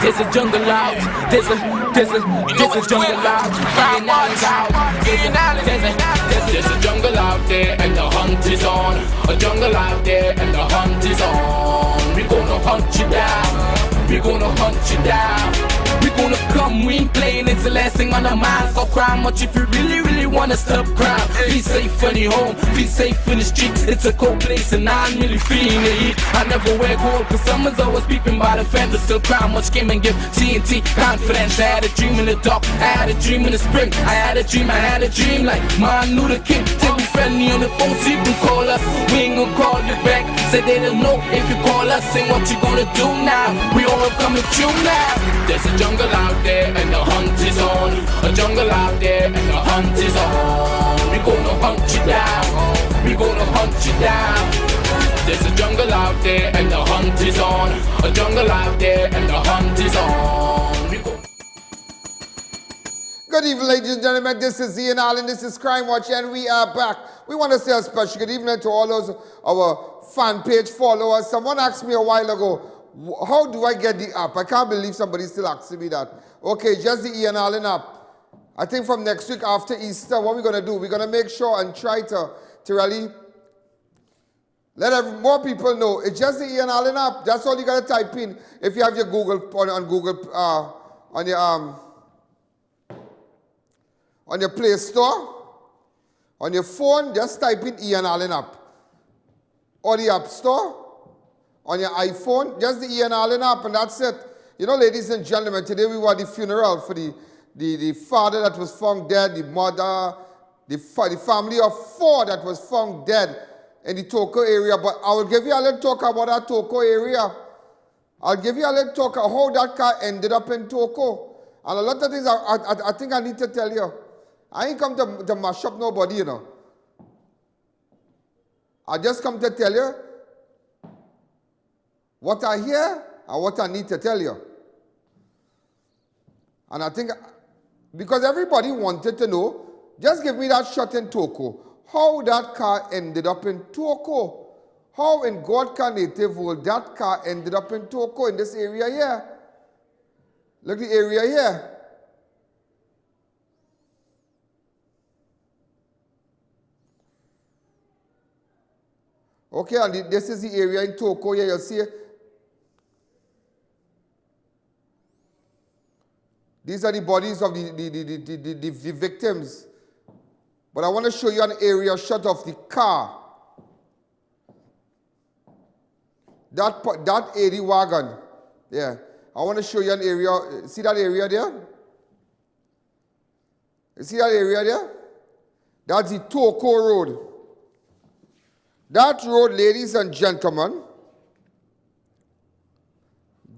There's a jungle out. There's a jungle out. There's a jungle out there and the hunt is on. A jungle out there and the hunt is on. We gonna hunt you down. We gonna hunt you down. We gonna come, we ain't playing, it's the last thing on our minds. Go crime much if you really wanna stop crime. Be safe in your home, be safe in the streets. It's a cold place and I'm really feeling the heat. I never wear gold cause someone's always peeping by the fence. But still crime much came and give TNT confidence. I had a dream in the dark, I had a dream in the spring. I had a dream like Martin Luther King. Till we friendly on the phone so you can call us. We ain't gonna call you back. Say they don't know if you call us. Say what you gonna do now. We all coming true now. There's a jungle out there and the hunt is on. A jungle out there and the hunt is on. We gonna hunt you down. We gonna hunt you down. There's a jungle out there and the hunt is on. A jungle out there and the hunt is on. Good evening, ladies and gentlemen. This is I.A.N and this is Crime Watch, and we are back. We want to say a special good evening to all those our fan page followers. Someone asked me a while ago, how do I get the app? I can't believe somebody's still asking me that. Okay, just the I.A.N app. I think from next week after Easter, what we're going to do, we're going to make sure and try to really let more people know. It's just the I.A.N app. That's all you got to type in. If you have your Google, on Google, on your Play Store, on your phone, just type in I.A.N app. Or the App Store. On your iPhone, just the I.A.N app, and that's it. You know, ladies and gentlemen, today we were at the funeral for the father that was found dead, the mother, the family of 4 that was found dead in the Toco area. But I will give you a little talk about that Toco area. I'll give you a little talk about how that car ended up in Toco. And a lot of things I think I need to tell you. I ain't come to mash up nobody, you know. I just come to tell you what I hear and what I need to tell you. And I think, because everybody wanted to know, just give me that shot in Toco. How that car ended up in Toco. How in God can native world that car ended up in Toco, in this area here. Look the area here. Okay, and this is the area in Toco here, you'll see. These are the bodies of the victims. But I want to show you an area shot of the car. That 80 wagon. Yeah. I want to show you an area. See that area there? You see that area there? That's the Toco Road. That road, ladies and gentlemen,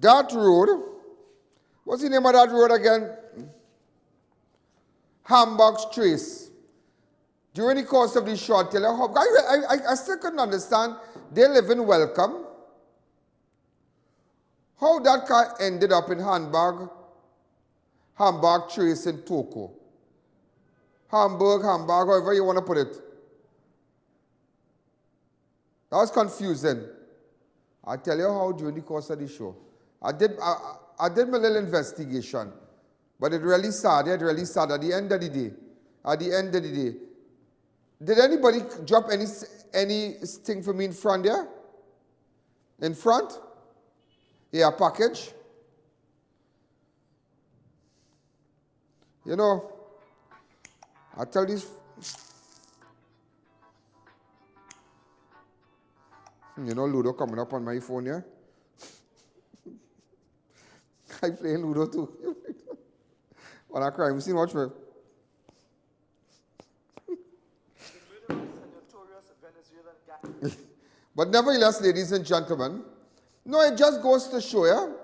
that road, what's the name of that road again? Hamburg's Trace. During the course of this short tale, I still couldn't understand. They live in Welcome. How that car ended up in Hamburg Trace in Toco. Hamburg, however you want to put it. That was confusing. I'll tell you how during the course of the show. I did my little investigation, but it really sad. It really sad. At the end of the day, did anybody drop anything for me in front there? In front? Yeah, a package. You know, I tell these. You know Ludo coming up on my phone here? I play Ludo too. When I cry, you see watch me. But nevertheless, ladies and gentlemen, no, it just goes to show you,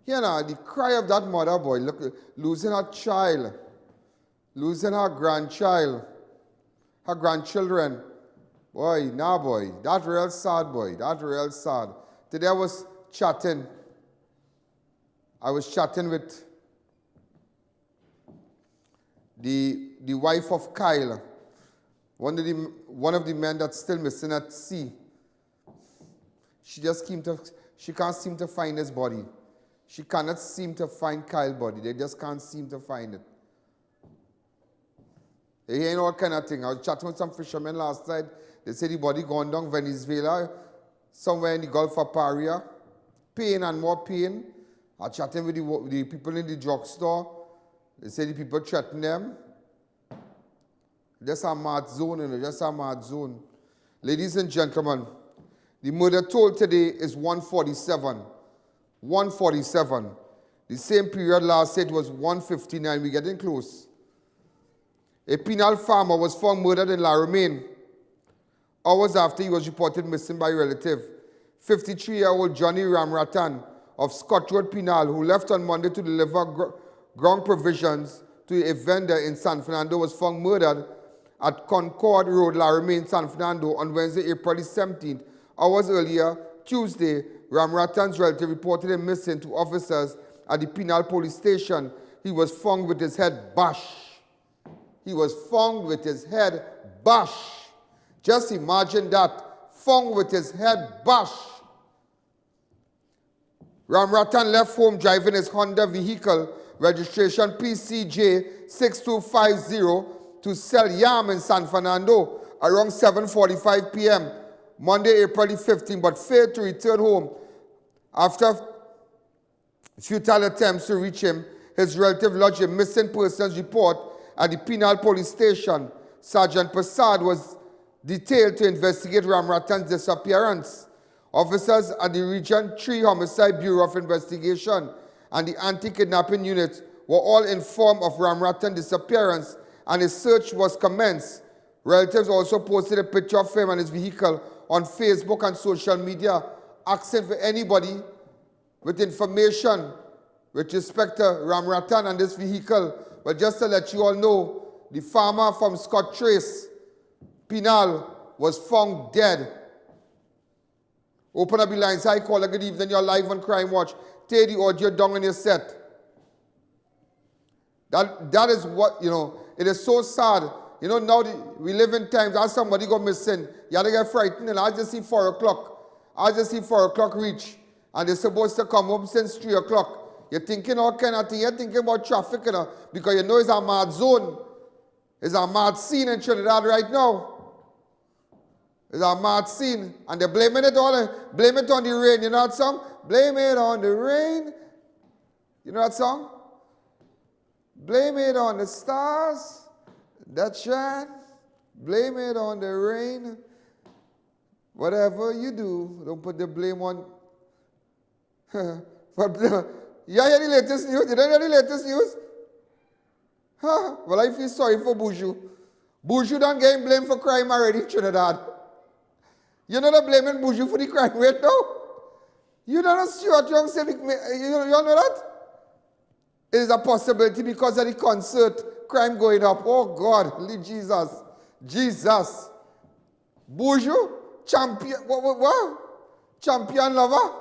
you know, the cry of that mother, boy, look, losing her child, losing her grandchild, her grandchildren. Boy, nah, boy, that real sad, boy, that real sad. Today I was chatting with the wife of Kyle, one of the men that's still missing at sea. She can't seem to find his body. she cannot seem to find Kyle's body. They just can't seem to find it. They hearing all kind of thing. I was chatting with some fishermen last night. They said the body gone down Venezuela, somewhere in the Gulf of Paria. Pain and more pain. I was chatting with the people in the drugstore. They said the people threaten them. Just a mad zone, you know, just a mad zone. Ladies and gentlemen, the murder toll today is 147. 147. The same period last year it was 159. We're getting close. A penal farmer was found murdered in ROMAIN hours after he was reported missing by a relative. 53-year-old Johnny RAMRATTAN'S of Scott Road Penal, who left on Monday to deliver ground provisions to a vendor in San Fernando, was found murdered at Concord Road, ROMAIN, San Fernando on Wednesday, April 17th. Hours earlier, Tuesday, RAMRATTAN'S relative reported him missing to officers at the Penal police station. He was found with his head bashed. He was found with his head bashed. Just imagine that. Found with his head bashed. RAMRATTAN left home driving his Honda vehicle, registration PCJ 6250, to sell yam in San Fernando around 7:45 p.m. Monday, April 15th, but failed to return home. After futile attempts to reach him, his relative lodged a missing persons report at the Penal police station. Sergeant PERSAD was detailed to investigate RAMRATTAN'S disappearance. Officers at the Region 3 Homicide Bureau of Investigation and the Anti-Kidnapping Unit were all informed of RAMRATTAN'S disappearance, and a search was commenced. Relatives also posted a picture of him and his vehicle on Facebook and social media, asking for anybody with information with respect to RAMRATTAN and this vehicle. But just to let you all know, the farmer from Scott Trace Penal was found dead. Open up the lines. Hi, caller. Good evening. You're live on Crime Watch. Take the audio down on your set. That is what, you know, it is so sad. You know, now we live in times, as somebody go missing, you have to get frightened. And I just see 4 o'clock. I just see 4 o'clock reach. And they're supposed to come home since 3 o'clock. You're thinking all kind of thing. You're thinking about traffic, you know, because you know it's a mad zone. It's a mad scene in Trinidad right now. It's a mad scene. And they're blaming it all. Blame it on the rain. You know that song? Blame it on the rain. You know that song? Blame it on the stars that shine. Blame it on the rain. Whatever you do, don't put the blame on. You hear the latest news? You don't hear the latest news? Huh? Well, I feel sorry for Bourgeois. Bourgeois don't get blamed for crime already in Trinidad. You know they're blaming Bourgeois for the crime rate now? You don't know Stuart Young said, you know that? It is a possibility because of the concert, crime going up. Oh God, Jesus. Jesus. Bourgeois, champion, what? Champion lover?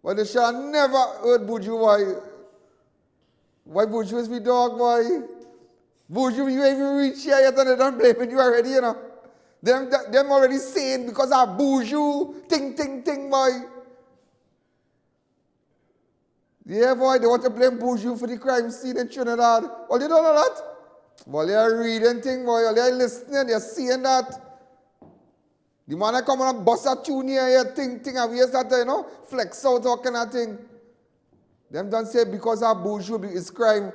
Well, they shall never heard Bourgeois. Why Bourgeois is the dog, boy? Bourgeois, you ain't even reach here yet and they don't blame you already, you know. Them already saying because of Bourgeois, ting, boy. Yeah, boy, they want to blame Bourgeois for the crime scene in Trinidad. Well, you don't know that? Well, you're reading thing, boy. Well, you're listening, you're seeing that. The man that come on and bust a tune here, ting, and we start to, you know, flex out all kind of thing. Them don't say because of Bourgeois is crime.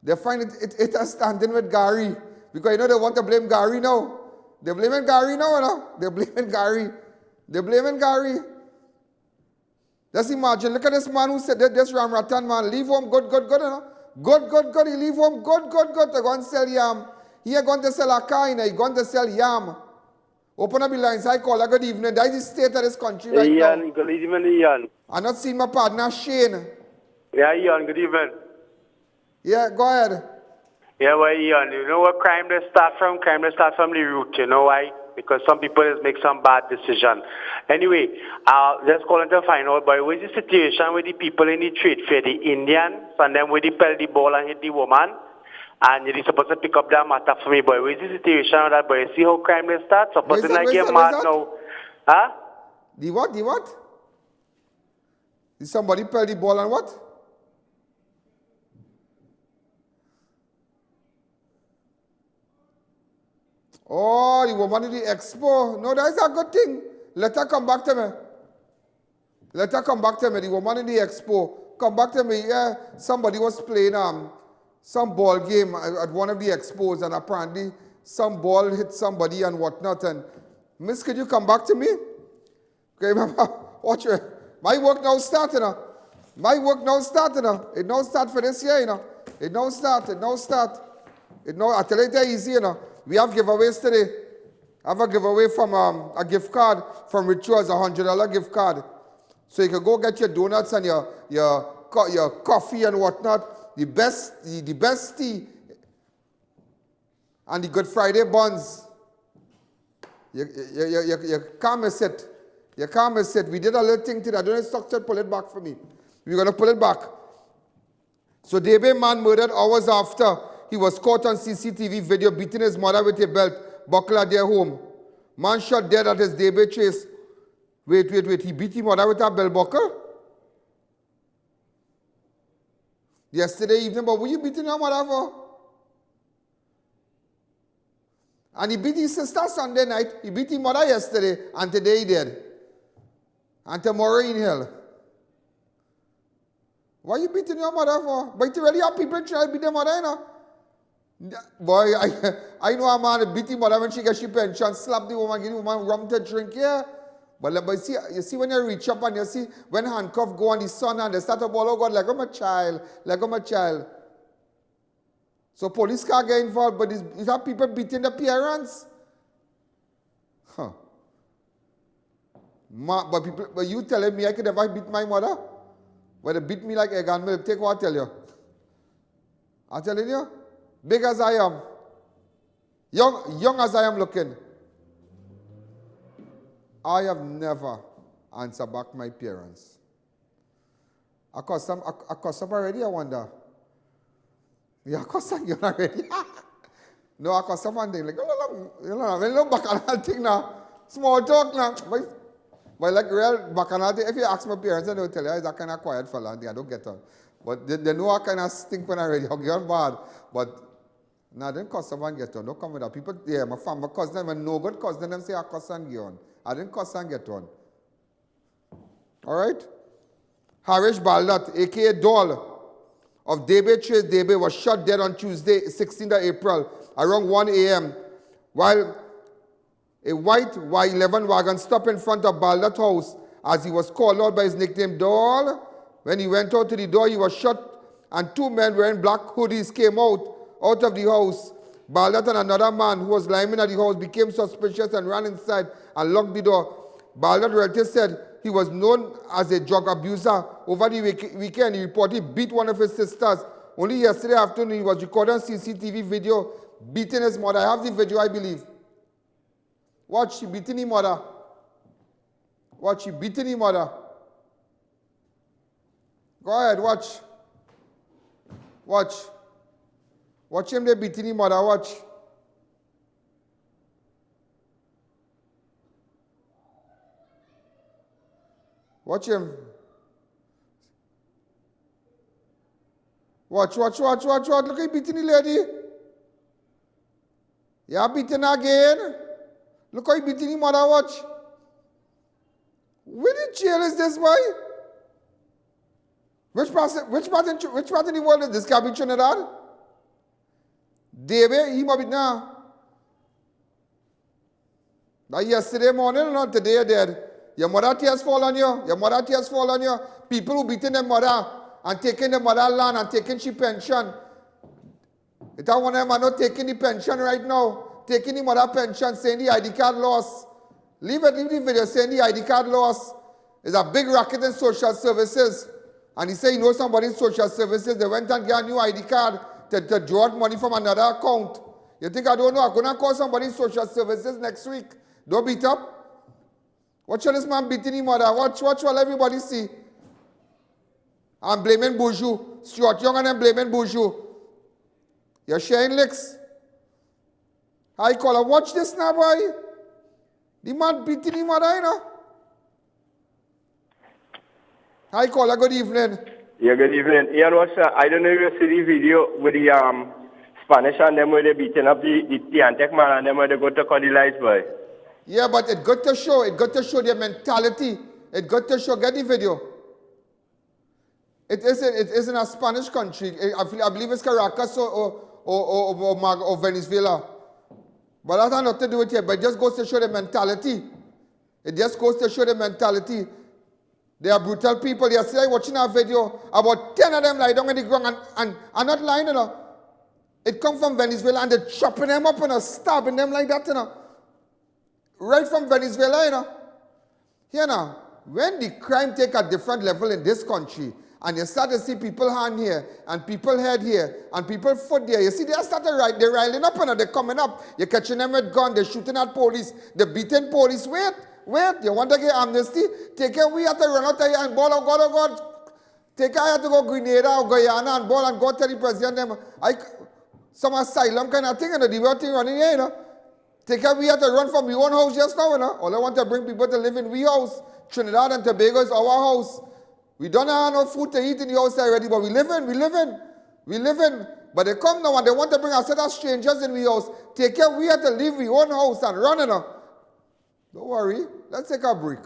They find it is standing with Gary. Because, you know, they want to blame Gary now. They're blaming Gary now, you know. They're blaming Gary. They're blaming Gary. Just imagine, look at this man who said that this RAMRATTAN man, leave home good, you know. Good, he leave home good, to go and sell yam. He ain't going to sell a car, you know. He's going to sell yam. Open up the lines. Hi, caller. Good evening. That is the state of this country right now. Ian, good evening, Ian. I'm not seeing my partner, Shane. Yeah, Ian, good evening. Yeah, go ahead. Yeah, well, Ian, you know what crime they start from? Crime they start from the root, you know why? Because some people just make some bad decision. Anyway, just calling to find out, boy, what is the situation with the people in the trade fair, the Indians, and then where they pelt the ball and hit the woman? And you're supposed to pick up that matter for me, boy. What is the situation with that, boy? See how crime they start? Supposing I get mad now. Huh? The what? Did somebody pelt the ball and what? Oh, the woman in the Expo. No, that's a good thing. Let her come back to me. Let her come back to me. The woman in the Expo. Come back to me. Yeah, somebody was playing some ball game at one of the Expos, and apparently some ball hit somebody and whatnot. And Miss, could you come back to me? Okay, remember, watch it. My work now starting. My work now starting. It now start for this year, you know. It now start. I tell you it's easy, you know. We have giveaways today. I have a giveaway from a gift card from Rituals, $100 gift card. So you can go get your donuts and your coffee and whatnot. The best tea and the Good Friday buns. You can't miss it. You can't miss it. We did a little thing today. I don't know if Stockton pull it back for me. We're going to pull it back. So Debe man murdered hours after he was caught on CCTV video beating his mother with a belt buckle at their home. Man shot dead at his Debe chase. Wait. He beat his mother with a belt buckle? Yesterday evening, but what you beating your mother for? And he beat his sister Sunday night. He beat his mother yesterday, and today he dead. And tomorrow in hell. Why you beating your mother for? But you really have people try to beat their mother, you know? Boy, I know a man beat his mother when she gets her pension, slap the woman, give the woman rum to drink, yeah? But you see when you reach up and you see when handcuffs go on the sun and they start to ball, oh God, like I'm a child. So police can't get involved, but you have people beating the parents. Huh. But you telling me I could never beat my mother? But they beat me like egg and milk. Take what I tell you. I'm telling you, big as I am, young as I am looking, I have never answered back my parents. I cuss them already, I wonder. Yeah, I cuss them already. No, I cuss them one thing. Like, when look bacchanal thing now, small talk now. But like real bacchanal thing, if you ask my parents, they will tell you, it's that kind of quiet fella, and I don't get on. But they know I kind of stink when I already hug you on bad. But no, I didn't cuss them and get on. Don't come with that. People, yeah, my family cuss them, when no good cuss them say I cuss and get on. I didn't cuss and get on. All right? Harish Baldat, a.k.a. Doll, of Debe Chase Debe, was shot dead on Tuesday, 16th of April, around 1 a.m., while a white Y11 wagon stopped in front of Baldat's house as he was called out by his nickname Doll. When he went out to the door, he was shot, and two men wearing black hoodies came out of the house. Baldat and another man who was lying at the house became suspicious and ran inside and locked the door. Baldat's relatives said he was known as a drug abuser. Over the weekend, he reportedly beat one of his sisters. Only yesterday afternoon, he was recorded on CCTV video beating his mother. I have the video, I believe. Watch, she beating his mother. Watch, she beating his mother. Go ahead, watch. Watch. Watch him, they beating his mother, watch. Watch him. Watch. Look at him beating the lady. Yeah, beating again. Look how he beating his mother, watch. Which jail is this, boy? Which part in the world is this? Can be Trinidad? Debe, he might be now. But yesterday morning or not, today you're dead. Your mother tears fall on you. People who beating their mother and taking their mother land and taking she pension. It's one of them are not taking the pension right now. Taking the mother pension, saying the ID card lost. Leave the video saying the ID card lost. There's a big racket in social services. And he said, you know somebody in social services, they went and got a new ID card to draw out money from another account. You think I don't know? I'm going to call somebody in social services next week. Don't beat up. Watch this man beating his mother. Watch what everybody see. I'm blaming Bourgeois. Stuart Young and I'm blaming Bourgeois. You're sharing licks. I call her. Watch this now, boy. The man beating his mother, you know. Hi, caller. Good evening. Yeah, good evening. Ian, I don't know if you see the video with the Spanish and them where they beating up the Antec man and them where they go to cut the lights, boy. Yeah, but it got to show their mentality. It got to show, get the video. It isn't a Spanish country. I believe it's Caracas or Venezuela. But that has nothing to do with it, but it just goes to show the mentality. It just goes to show the mentality. They are brutal people. Yesterday, watching a video, about 10 of them lie down on the ground and not lying, you know. It come from Venezuela and they're chopping them up and stabbing them like that, you know. Right from Venezuela, you know. Here now, when the crime take a different level in this country, and you start to see people hand here, and people head here, and people foot there, you see they start to ride, they're riling up, and they're coming up. You're catching them with gun, they're shooting at police, they're beating police. Wait, you want to get amnesty? Take care, we have to run out here and ball, oh God. Take care, I have to go Grenada or Guyana and ball and go tell the president them, some asylum kind of thing, and the way thing running here, you know. Take care, we have to run from your own house just now, you know. All I want to bring people to live in we house. Trinidad and Tobago is our house. We don't have no food to eat in the house already, but we live in. But they come now and they want to bring a set of strangers in we house. Take care, we have to leave we own house and run, you know. Don't worry, let's take a break.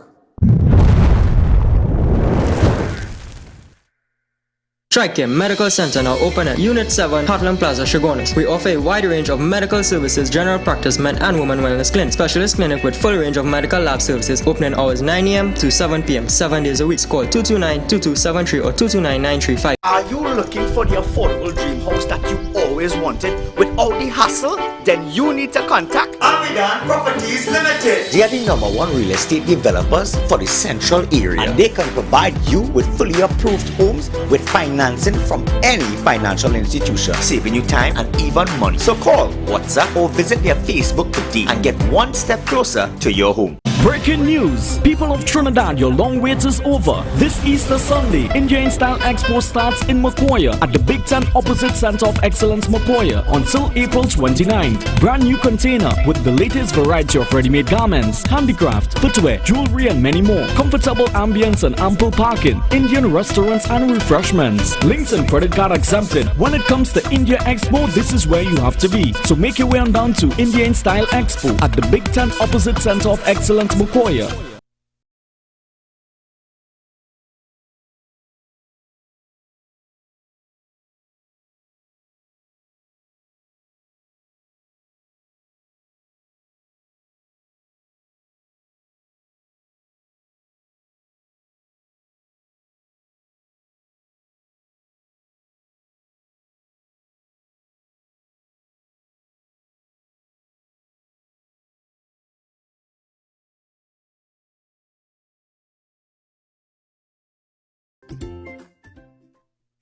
TriCare Medical Center now open at Unit 7, Heartland Plaza, Chaguanas. We offer a wide range of medical services, general practice, men and women wellness clinic, specialist clinic with full range of medical lab services, opening hours 9 a.m. to 7 p.m. 7 days a week. Call 229-2273 or 229-935. Are you looking for the affordable dream house that you always wanted without the hassle? Then you need to contact I.A.N Properties Limited. They are the #1 real estate developers for the central area, and they can provide you with fully approved homes with financing from any financial institution, saving you time and even money. So call, WhatsApp or visit their Facebook today and get one step closer to your home. Breaking news! People of Trinidad, your long wait is over. This Easter Sunday, Indian Style Expo starts in Macoya at the Big Tent opposite Center of Excellence Macoya until April 29th. Brand new container with the latest variety of ready-made garments, handicraft, footwear, jewelry and many more. Comfortable ambience and ample parking, Indian restaurants and refreshments. Links and credit card exempted. When it comes to India Expo, this is where you have to be. So make your way on down to Indian Style Expo at the Big Tent opposite Center of Excellence Macoya.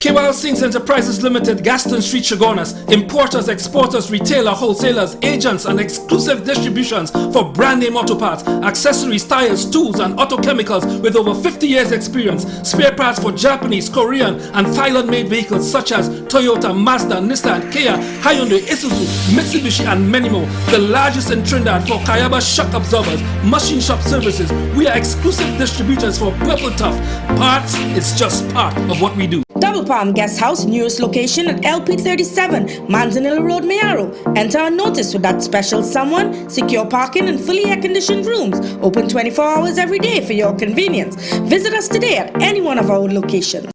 KYL Sinks Enterprises Limited, Gaston Street, Chaguanas. Importers, exporters, retailer, wholesalers, agents and exclusive distributions for brand name auto parts, accessories, tires, tools and auto chemicals with over 50 years experience. Spare parts for Japanese, Korean and Thailand made vehicles such as Toyota, Mazda, Nissan, Kia, Hyundai, Isuzu, Mitsubishi and many more. The largest in Trinidad for Kayaba shock absorbers, machine shop services. We are exclusive distributors for Purple Tough. Parts, it's just part of what we do. Double Palm Guest House, newest location at LP37, Manzanilla Road, Mayaro. Enter a notice with that special someone, secure parking and fully air-conditioned rooms. Open 24 hours every day for your convenience. Visit us today at any one of our locations.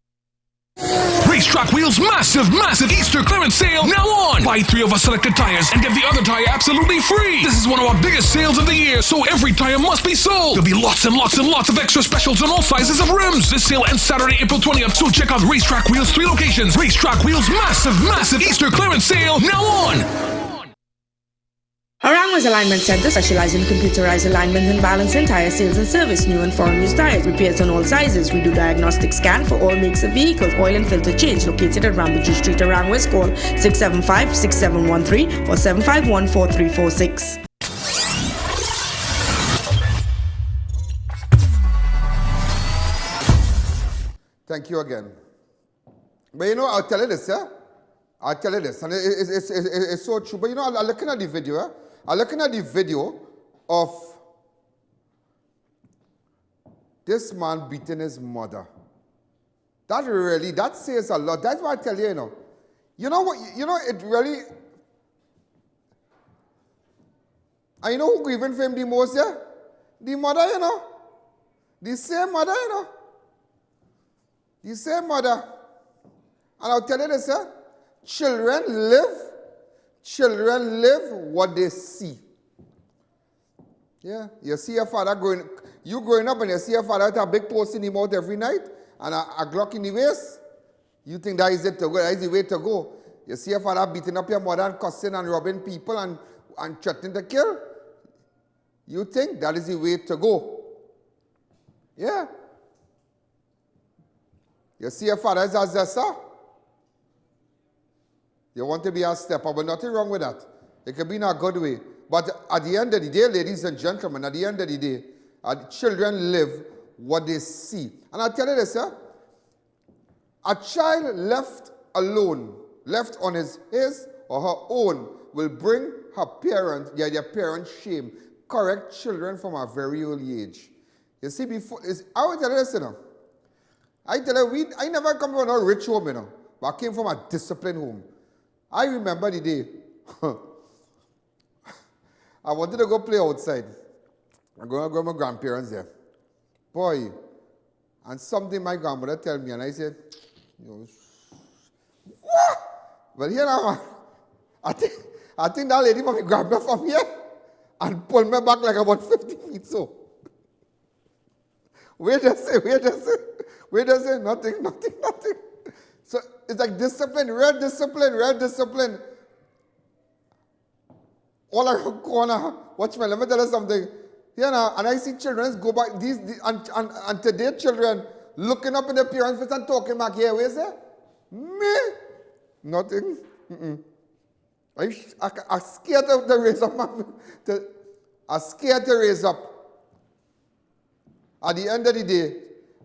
Racetrack Wheels' massive Easter clearance sale now on. Buy 3 of our selected tires and get the other tire absolutely free. This is one of our biggest sales of the year, so every tire must be sold. There'll be lots and lots of extra specials on all sizes of rims. This sale ends Saturday, April 20th, so check out Racetrack Wheels' 3 locations. Racetrack Wheels' massive Easter clearance sale now on. Harangwa's Alignment Center specializes in computerized alignment and balancing, tire sales and service, new and foreign used tires, repairs on all sizes. We do diagnostic scan for all makes of vehicles, oil and filter change. Located at Rambuju Street, Harangwa's. Call 675-6713 or 751-4346. Thank you again. But you know, I'll tell you this, yeah? I'll tell you this, and it's so true. But you know, I'm looking at the video, yeah? I'm looking at the video of this man beating his mother. That says a lot. That's why I tell you, you know. You know what, it really, I know who grieving for him the most, yeah? The mother, you know. The same mother, you know. The same mother. And I'll tell you this, yeah? Children live what they see. Yeah, you see your father growing up and you see your father with a big post in the mouth every night and a Glock in the waist. You think that is it to go, that is the way to go. You see your father beating up your mother and cussing and robbing people and threatening to kill. You think that is the way to go. Yeah. You see your father as a zessa. You want to be a stepper, but nothing wrong with that. It can be in a good way. But at the end of the day, ladies and gentlemen, at the end of the day, children live what they see. And I'll tell you this, sir. A child left alone, left on his or her own, will bring their parents shame. Correct children from a very early age. You see, I will tell you this, you know. I tell you, I never come from a rich home, you know, but I came from a disciplined home. I remember the day I wanted to go play outside. I'm going to go to my grandparents there. Boy, and something my grandmother tell me, and I said, what? Well, here now, I think that lady must grab me from here and pull me back like about 50 feet so. Wait a second, nothing. So it's like discipline, red discipline. All around corner. Watch me, let me tell you something. You know, and I see children go back, and today children looking up in their parents' face and talking back here. Where is it? Me? Nothing. I'm scared to raise up. I'm scared to raise up. At the end of the day,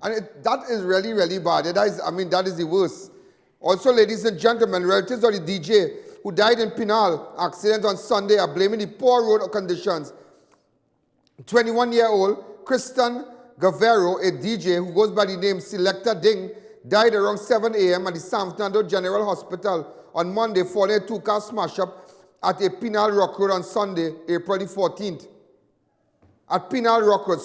and that is really, really bad. That is the worst. Also, ladies and gentlemen, relatives of the DJ who died in PENAL accident on Sunday are blaming the poor road conditions. 21-year-old Kristen Guerrero, a DJ who goes by the name Selecta Ding, died around 7 a.m. at the San Fernando General Hospital on Monday following a two-car smash-up at a PENAL Rock Road on Sunday, April the 14th. At PENAL Rock Road,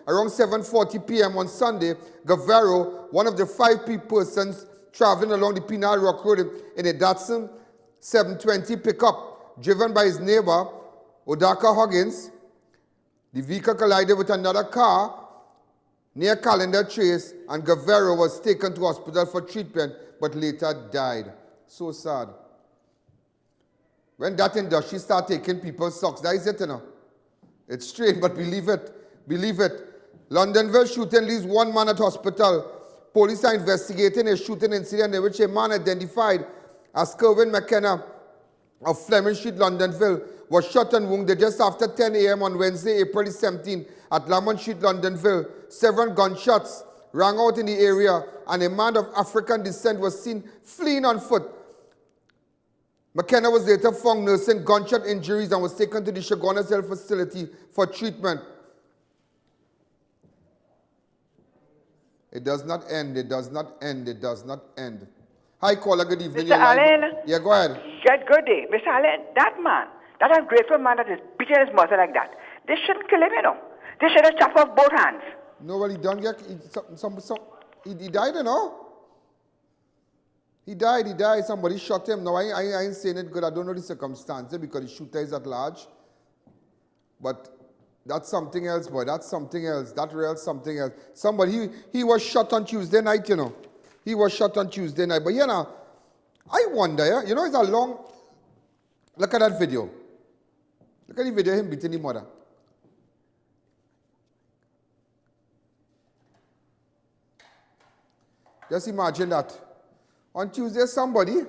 around 7:40 p.m. on Sunday, Guerrero, one of the 5 persons traveling along the PENAL Rock Road in a Datsun 720 pickup, driven by his neighbor, Odaka Huggins. The vehicle collided with another car near Calendar Trace, and Guerrero was taken to hospital for treatment, but later died. So sad. When that industry start taking people's socks, that is it, you know. It's strange, but believe it. Londonville shooting leaves 1 man at hospital. Police are investigating a shooting incident in which a man identified as Kerwin McKenna of Fleming Street, Londonville, was shot and wounded just after 10 a.m. on Wednesday, April 17th at Lamont Street, Londonville. Several gunshots rang out in the area, and a man of African descent was seen fleeing on foot. McKenna was later found nursing gunshot injuries and was taken to the Chaguanas Health Facility for treatment. It does not end. Hi, caller, good evening. Mr. Allen? Yeah, go ahead. Good day. Mr. Allen, that man, that ungrateful man that is beating his mother like that, they shouldn't kill him, you know. They should have chopped off both hands. No, well, he done get, he died, you know. He died. Somebody shot him. No, I ain't saying it good. I don't know the circumstances because the shooter is at large. But that's something else, boy. That's something else. That real something else. Somebody, he was shot on Tuesday night, you know. He was shot on Tuesday night. But, you know, I wonder, yeah? You know, it's a long... Look at that video. Look at the video of him beating the mother. Just imagine that. On Tuesday, somebody...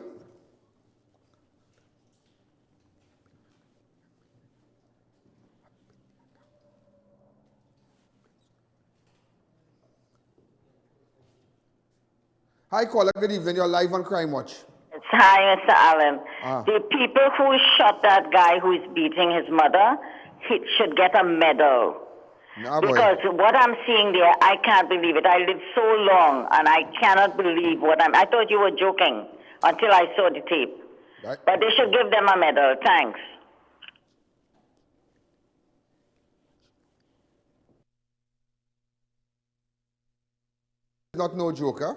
Hi, caller. Good evening. You're live on Crime Watch. Hi, Mr. Allen. The people who shot that guy who is beating his mother, he should get a medal. Nah, boy. Because what I'm seeing there, I can't believe it. I lived so long, and I cannot believe I thought you were joking until I saw the tape. Right. But they should give them a medal. Thanks. Not no joke, huh?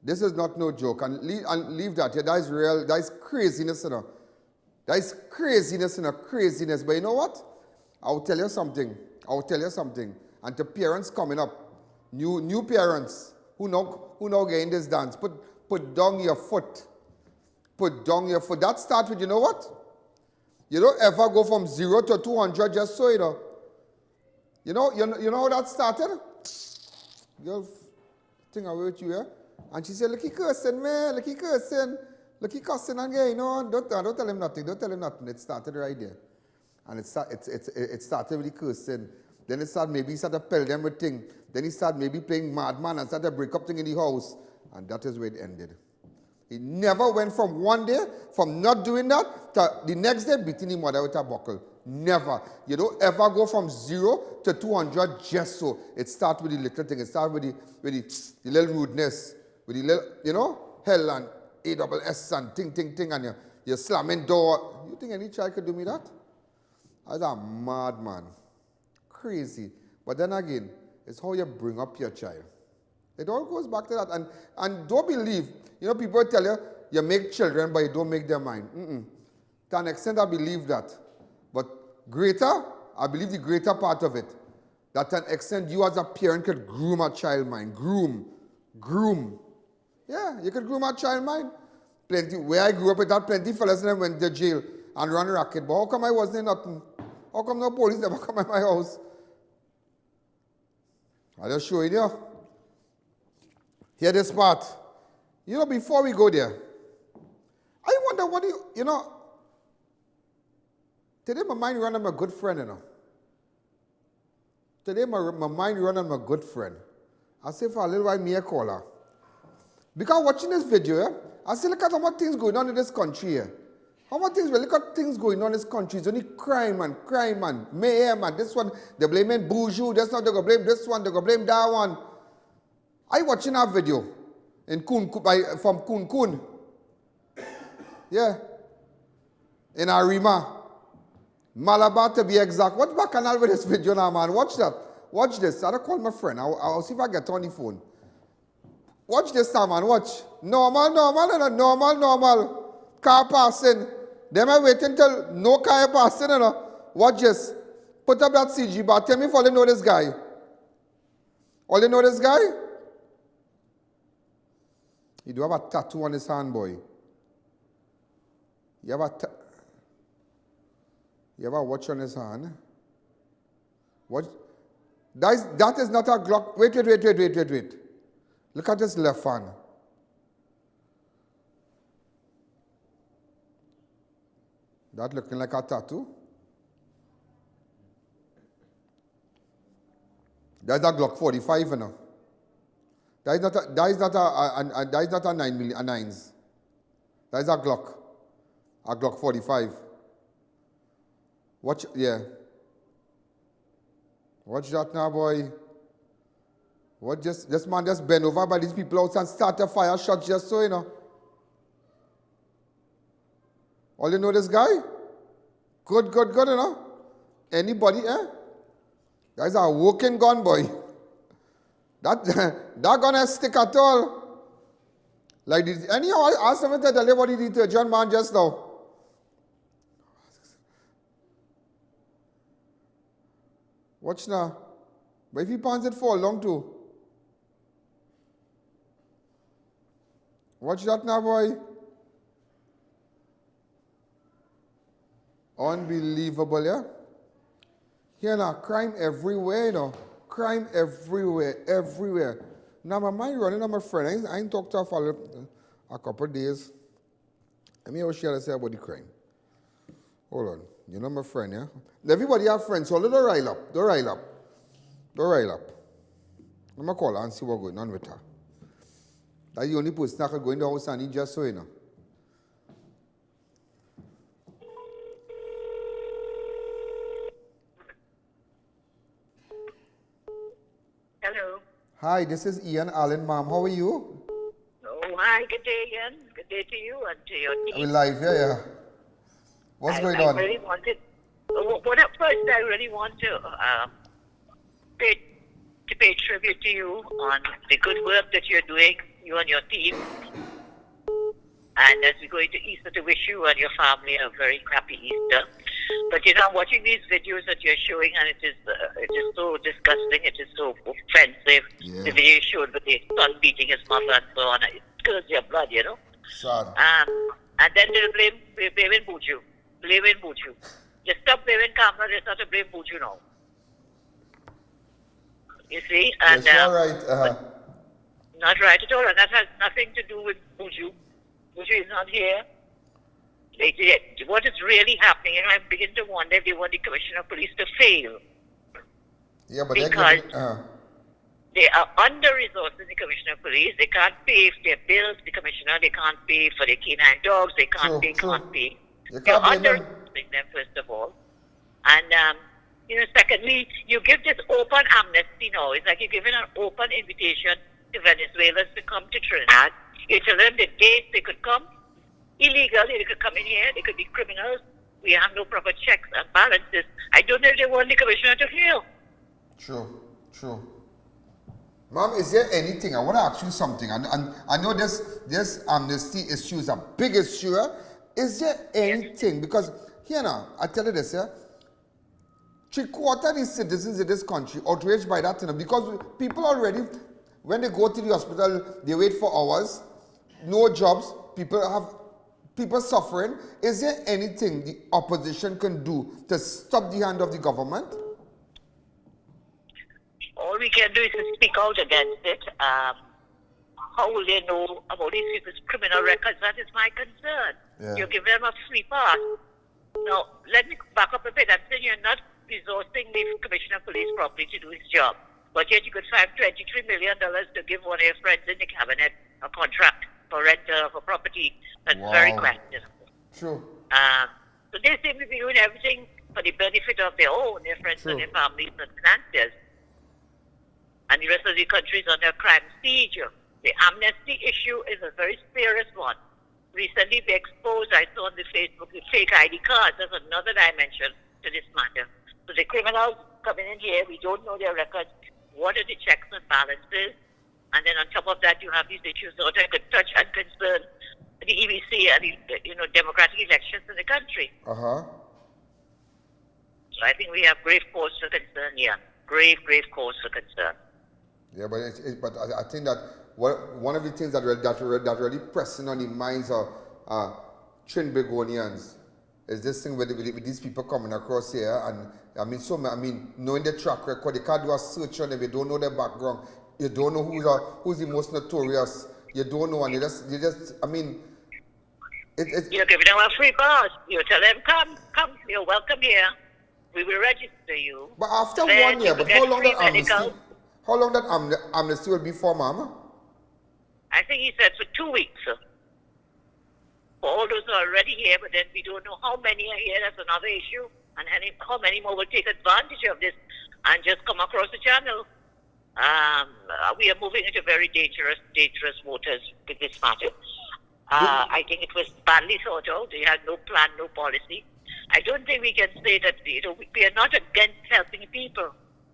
This is not no joke. And leave that here. That is real. That is craziness, you know. That is craziness, you know. Craziness. But you know what? I'll tell you something. And to parents coming up, new parents who now getting this dance, put down your foot. Put down your foot. That starts with, you know what? You don't ever go from 0 to 200 just so, you know. You know how that started? Girl, thing away with you, yeah? And she said, look, he cursing, man. Look, he cursing. Look, he cursing again. You know, don't tell him nothing. Don't tell him nothing. It started right there. And it started with the cursing. Then it started pell them with things. Then he started maybe playing madman and started break up thing in the house. And that is where it ended. He never went from one day, from not doing that, to the next day beating him mother with a buckle. Never. You don't ever go from 0 to 200 just so. It starts with the little thing. It starts with the little rudeness. With the little, you know, hell and ASS and ting, and you're slamming door. You think any child could do me that? I was a madman. Crazy. But then again, it's how you bring up your child. It all goes back to that. And don't believe, you know, people tell you, you make children, but you don't make their mind. To an extent, I believe that. But I believe the greater part of it, that to an extent, you as a parent could groom a child mind. Groom. Yeah, you could groom a child mind. Plenty. Where I grew up with that, plenty fellas and went to jail and run racket. But how come I wasn't nothing? How come no police never come at my house? I'll just show you. Hear this part. You know, before we go there, I wonder what you know, today my mind run on my good friend, you know. Today my mind run on my good friend. I say for a little while, me a call her. Because watching this video, I say, look at how much things going on in this country here. How much things, look at things going on in this country. It's only crime and mayhem and this one, they're blaming Bourgeois, that's not, they're going to blame this one, they're going to blame that one. I watching that video in from Kun. Yeah. In Arima. Malabar to be exact. Watch back canal with this video now, man. Watch that. Watch this. I'll call my friend. I'll see if I get on the phone. Watch this now, man. Watch. Normal. Car passing. Them are waiting till no car passing, you know. Watch this. Put up that CG bar. Tell me if all you know this guy. All you know this guy? He do have a tattoo on his hand, boy. You have a watch on his hand. Watch. That is not a Glock. Wait. Look at his left hand. That looking like a tattoo. That's a Glock 45, you know. That is not a 9s. That is a Glock 45. Watch, yeah. Watch that now, boy. What this man just bent over by these people outside and start a fire shot just so, you know. All you know this guy? Good, you know. Anybody, eh? That's a working gun, boy. That gun has stick at all. Like this. Anyhow, I asked him to tell you what he did to John man just now. Watch now. But if he pants it for long too. Watch that now, boy. Unbelievable, yeah? Here now, crime everywhere, you know. Crime everywhere. Now my mind running on my friend. I ain't talked to her for a couple of days. Let me hear what she had to say about the crime. Hold on. You know my friend, yeah? Everybody have friends, so don't rile up. Don't rile up. I'm going to call her and see what's going on with her. That's the only person that can go in the house and eat just so, you know. Hi, this is I.A.N, ma'am. How are you? Oh, hi, good day, Ian. Good day to you and to your team. We're live, yeah. What's going on? I really wanted, first I really want to pay tribute to you on the good work that you're doing, you and your team. And as we go into Easter, to wish you and your family a very happy Easter. But you know, I'm watching these videos that you're showing, and it is so disgusting. It is so offensive. Yeah. The video you showed with the son beating his mother and so on. It kills your blood, you know. Sad. And then they'll blame Buju. Blaming Buju. Just stop blaming camera. There's not to blame Buju now. You see, and it's not right. not right at all, and that has nothing to do with Buju. Buju is not here. What is really happening, you know, I begin to wonder if they want the Commissioner of Police to fail. Yeah, but because they are under-resourced in the Commissioner of Police. They can't pay their bills, the Commissioner. They can't pay for their canine dogs. They can't pay. They're under-resourcing them, first of all. And, you know, secondly, you give this open amnesty now. It's like you're giving an open invitation to Venezuelans to come to Trinidad. You tell them the dates they could come. Illegally, they could come in here. They could be criminals. We have no proper checks and balances. I don't know if they want the Commissioner to fail. True. Ma'am, is there anything, I want to ask you something. And I know this amnesty issue is a big issue. Is there anything, because here now, I tell you this, 3/4 of the citizens in this country outraged by that, because people already, when they go to the hospital, they wait for hours, no jobs, people suffering. Is there anything the opposition can do to stop the hand of the government? All we can do is to speak out against it. How will they know about these people's criminal records? That is my concern. Yeah. You give them a free pass. Now, let me back up a bit. I'm saying you're not resourcing the Commissioner of Police properly to do his job. But yet you could find $23 million to give one of your friends in the cabinet a contract for rent of a property. That's very questionable. True. So they seem to be doing everything for the benefit of their own, their friends and their families and financiers. And the rest of the country is under crime siege. The amnesty issue is a very serious one. Recently, we exposed, I saw on the Facebook, the fake ID cards. That's another dimension to this matter. So the criminals coming in here, we don't know their records. What are the checks and balances? And then on top of that, you have these issues that could touch and concern the EBC and the democratic elections in the country. So I think we have grave cause for concern here. Grave cause for concern. Yeah, but I think that one of the things that really pressing on the minds of Trinbagonians is this thing with these people coming across here, and knowing their track record, they can't do a search on them. You don't know their background. You don't know who's the most notorious. You don't know, and you just you're giving them a free pass. You tell them, come, you're welcome here. We will register you. But after 1 year, but how long that amnesty will be for, Mama? I think he said for 2 weeks. For all those who are already here, but then we don't know how many are here. That's another issue. And how many more will take advantage of this and just come across the channel. We are moving into very dangerous waters with this matter. I think it was badly thought out. They had no plan, no policy. I don't think we can say that we are not against helping people,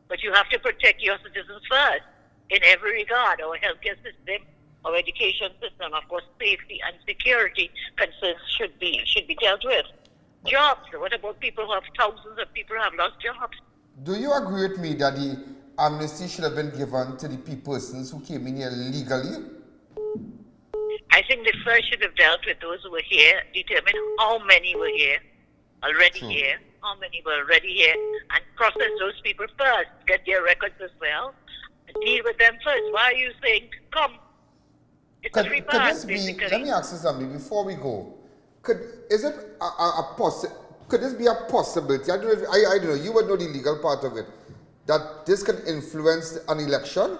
but you have to protect your citizens first in every regard. Our healthcare system, our education system, of course, safety and security concerns should be dealt with. Jobs. What about people who have thousands of people who have lost jobs? Do you agree with me that the amnesty should have been given to the persons who came in here legally? I think they first should have dealt with those who were here, determine how many were here, how many were already here, and process those people first, get their records as well, and deal with them first. Why are you saying, come? It's a free pass, basically. Let me ask you something before we go. Could this be a possibility? I don't know, you would know the legal part of it, that this can influence an election?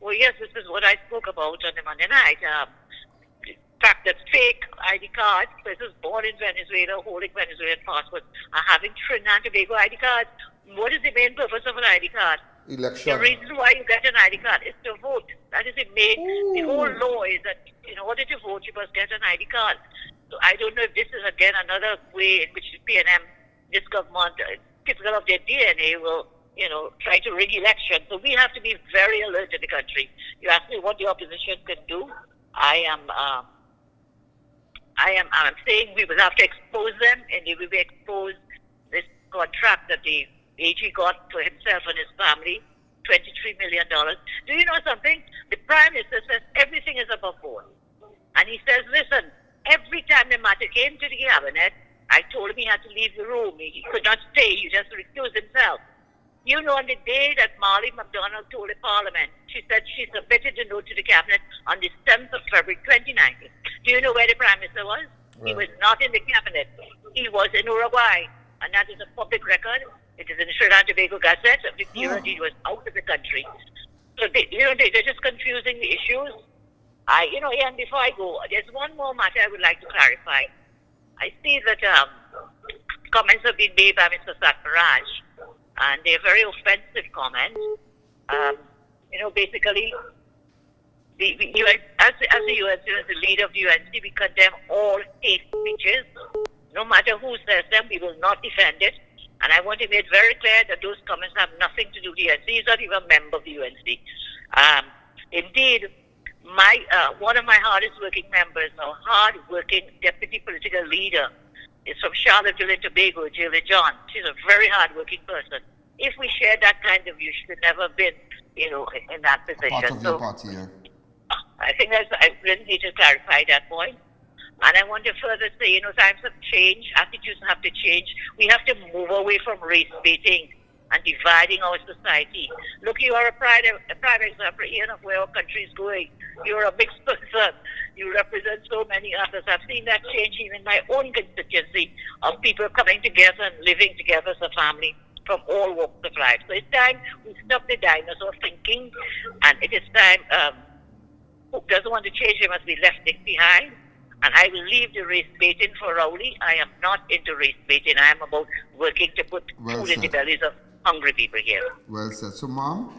Well, yes, this is what I spoke about on the Monday night. The fact that fake ID cards, persons born in Venezuela, holding Venezuelan passports, are having Trinidad and Tobago ID cards. What is the main purpose of an ID card? Election. The reason why you get an ID card is to vote. That is it made. The whole law is that in order to vote, you must get an ID card. So I don't know if this is again another way in which the PNM, this government, typical of their DNA, will try to rig elections. So we have to be very alert in the country. You ask me what the opposition can do. I'm saying we will have to expose them, and they will be exposed. This contract that the AG got for himself and his family, $23 million. Do you know something? The Prime Minister says everything is above board. And he says, listen, every time the matter came to the cabinet, I told him he had to leave the room. He could not stay. He just recused himself. You know, on the day that Marley McDonald told the Parliament, she said she submitted the note to the cabinet on the 7th of February 2019. Do you know where the Prime Minister was? Right. He was not in the cabinet. He was in Uruguay. And that is a public record. It is in the Trinidad and Tobago Gazette of the period he was out of the country. So they're just confusing the issues. And before I go, there's one more matter I would like to clarify. I see that comments have been made by Mr. Satmaraj, and they're very offensive comments. Basically, the UN, as the UN, as the leader of the UNC, we condemn all hate speeches. No matter who says them, we will not defend it. And I want to make it very clear that those comments have nothing to do with the UNC. He's not even a member of the UNC. Indeed, one of my hardest working members, a hard-working deputy political leader, is from Charlottesville and Tobago, Julie John. She's a very hard-working person. If we share that kind of view, she should never have been, in that position. Part of your party, yeah. I think I really need to clarify that point. And I want to further say, times have changed, attitudes have to change. We have to move away from race baiting and dividing our society. Look, you are a prime example, Ian, of where our country is going. You're a mixed person. You represent so many others. I've seen that change even in my own constituency of people coming together and living together as a family from all walks of life. So it's time we stop the dinosaur thinking, and it is time, who doesn't want to change, they must be left behind. And I will leave the race baiting for Rowley. I am not into race baiting. I am about working to put food in the bellies of hungry people here. Well said. So, Mom,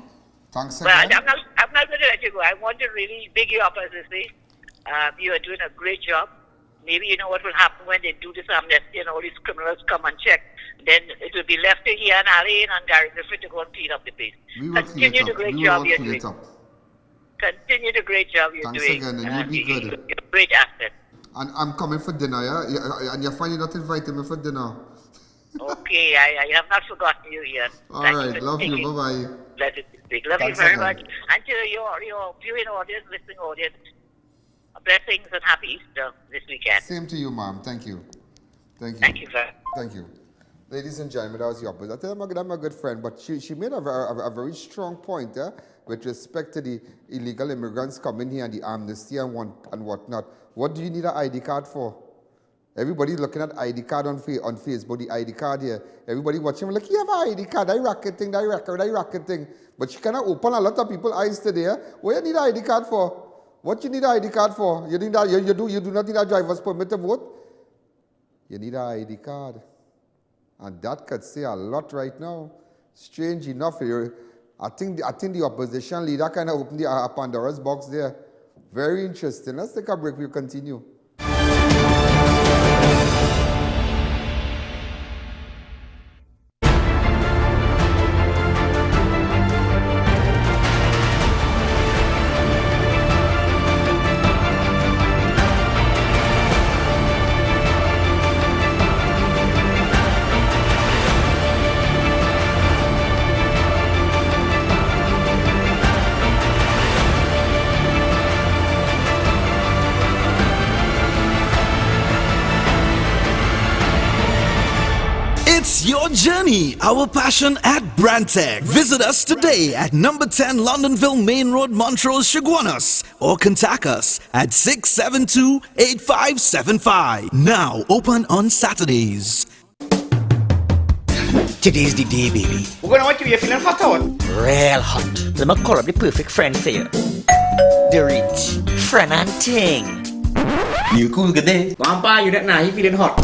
thanks again. again. I'm not going to let you go. I want to really big you up, as they say. You are doing a great job. Maybe you know what will happen when they do this amnesty and all these criminals come and check. Then it will be left to I.A.N and Gary Griffith to go and clean up the place. Continue the great job you're doing. Continue the great job you're doing. Thanks again, and you be good. You're a great asset. And I'm coming for dinner, yeah? And you're finally not inviting me for dinner. Okay, I have not forgotten you, Ian. All right, love you. Bye-bye. Blessed to speak. Love you very much. And to your viewing audience, listening audience, blessings and happy Easter this weekend. Same to you, Ma'am. Thank you. Thank you. Thank you, sir. Thank you. Ladies and gentlemen, that was the opposite. I tell you, I'm a good friend, but she made a very strong point with respect to the illegal immigrants coming here and the amnesty and whatnot. What do you need an ID card for? Everybody's looking at ID card on Facebook, the ID card here. Everybody watching, like, you have an ID card, that racket thing. But you cannot open a lot of people's eyes today. What you need an ID card for? What you need an ID card for? You do not need a driver's permit to vote? You need an ID card. And that could say a lot right now. Strange enough, I think the opposition leader kind of opened the Pandora's box there. Very interesting. Let's take a break. We'll continue. Your journey, our passion at Brantec. Visit us today at number 10 Londonville Main Road, Montrose, Chaguanas, or contact us at 672-8575. Now open on Saturdays. Today's the day, baby. We're gonna want you feeling hot out. Real hot. Let me call up the perfect friend for you. The rich Fernand Ting. Neil Cool, good day. Vampire, you that he feeling hot.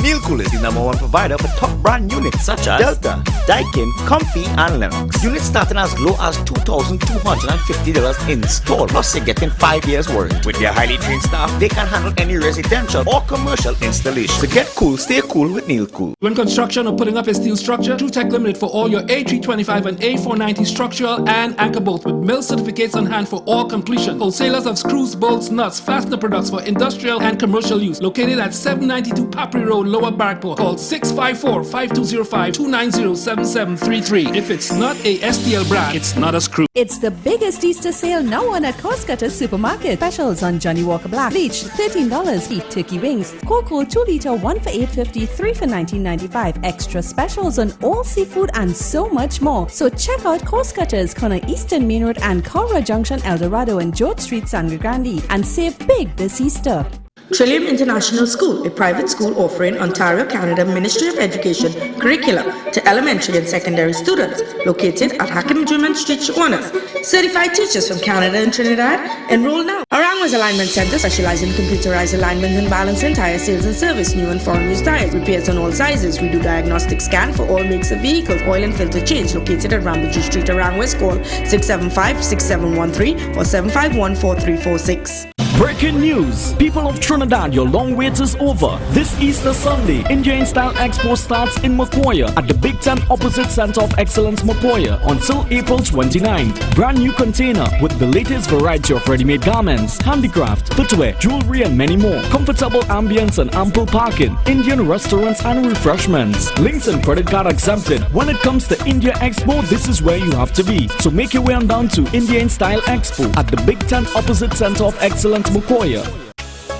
Neil Cool is the #1 provider for top brand units such as Delta, Daikin, Comfy, and Lennox. Units starting as low as $2,250 installed, plus you're getting 5 years warranty. With their highly trained staff, they can handle any residential or commercial installation. So get cool, stay cool with Neil Cool. When construction or putting up a steel structure, True Tech Limited for all your A325 and A490 structural and anchor bolts with mill certificates on hand for all completion. Wholesalers of screws, bolts, nuts, fastener products for industrial and commercial use. Located at 792 Papri Road, Lower Barrackport. Call 654-5205-290-7733. If it's not a STL brand, it's not a screw. It's the biggest Easter sale now on at Costcutters Supermarket. Specials on Johnnie Walker Black, Bleach, $13, beef turkey wings, Cocoa 2 liter, 1 for $8.50, 3 for $19.95. Extra specials on all seafood and so much more. So check out Costcutters, corner Eastern Main Road and Cora Junction, El Dorado and George Street, Sangre Grande, and save big this Easter. Trillium International School, a private school offering Ontario, Canada Ministry of Education curricula to elementary and secondary students, located at Hackenjman Street, Chaguanas. Certified teachers from Canada and Trinidad, enroll now. Arang was Alignment Center, specializing in computerized alignment and balancing, tire sales and service, new and foreign used tires, repairs on all sizes. We do diagnostic scan for all makes of vehicles, oil and filter change, located at Rambuji Street, Arang West. Call 675-6713 or 751-4346. Breaking news! People of Trinidad, your long wait is over. This Easter Sunday, Indian Style Expo starts in Macoya at the Big Tent opposite Center of Excellence Macoya until April 29th. Brand new container with the latest variety of ready-made garments, handicraft, footwear, jewelry and many more. Comfortable ambience and ample parking. Indian restaurants and refreshments. Links and credit card exempted. When it comes to India Expo, this is where you have to be. So make your way on down to Indian Style Expo at the Big Tent opposite Center of Excellence Macoya.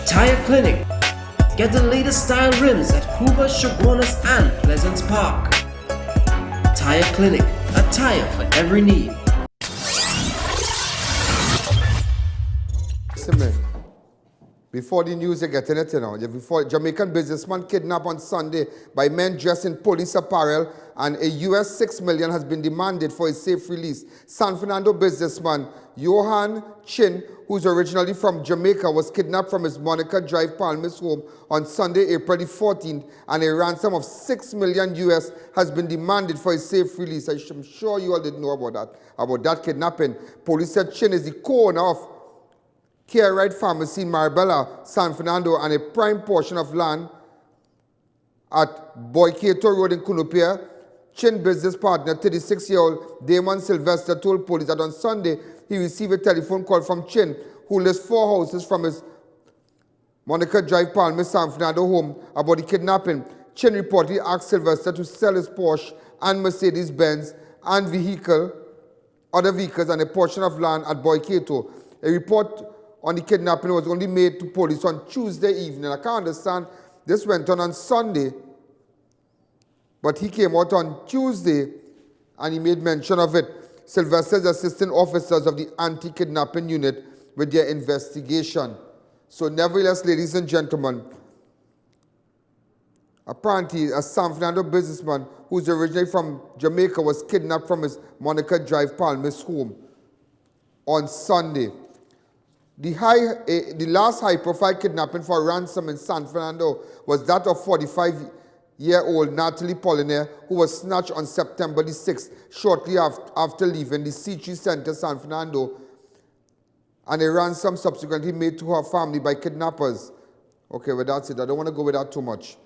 Tire Clinic. Get the latest style rims at Hoover, Chaguanas and Pleasance Park. Tire Clinic. A tire for every need. Listen, man. Before the news, you're getting it, you know. Before Jamaican businessman kidnapped on Sunday by men dressed in police apparel, and a US $6 million has been demanded for his safe release. San Fernando businessman Johann Chin, who's originally from Jamaica, was kidnapped from his Monica Drive, Palmas home on Sunday, April the 14th, and a ransom of $6 million US has been demanded for his safe release. I'm sure you all didn't know about that kidnapping. Police said Chin is the co-owner of Care Right Pharmacy in Marbella, San Fernando, and a prime portion of land at Boykato Road in Cunupia. Chin business partner, 36-year-old Damon Sylvester, told police that on Sunday he received a telephone call from Chin, who lives 4 houses from his Monica Drive, Palmas, San Fernando home, about the kidnapping. Chin reportedly asked Sylvester to sell his Porsche and Mercedes-Benz and other vehicles and a portion of land at Boykato. A report on the kidnapping was only made to police on Tuesday evening. I can't understand. This went on Sunday, but he came out on Tuesday and he made mention of it. Sylvester's assistant officers of the anti-kidnapping unit with their investigation. So nevertheless, ladies and gentlemen, apparently a San Fernando businessman who's originally from Jamaica was kidnapped from his Monica Drive, Palmas home on Sunday. The last high-profile kidnapping for ransom in San Fernando was that of 45-year-old Natalie Pollinaire, who was snatched on September the 6th, shortly after leaving the C3 Center, San Fernando, and a ransom subsequently made to her family by kidnappers. Okay, well, that's it. I don't want to go with that too much.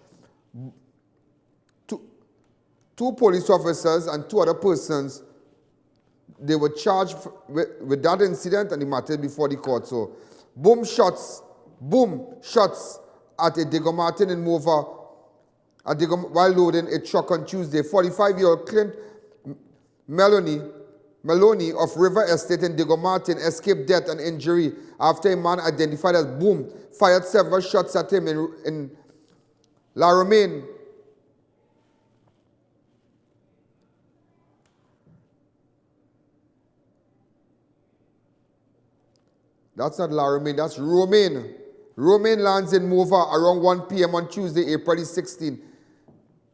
Two police officers and 2 other persons, they were charged with that incident, and the matter before the court. So, boom shots at a Diego Martin in Mova while loading a truck on Tuesday. 45-year-old Clint Maloney of River Estate in Diego Martin escaped death and injury after a man identified as Boom fired several shots at him in La Romaine. That's not La Romaine, that's Romaine. Romaine lands in Mova around 1 p.m. on Tuesday, April 16.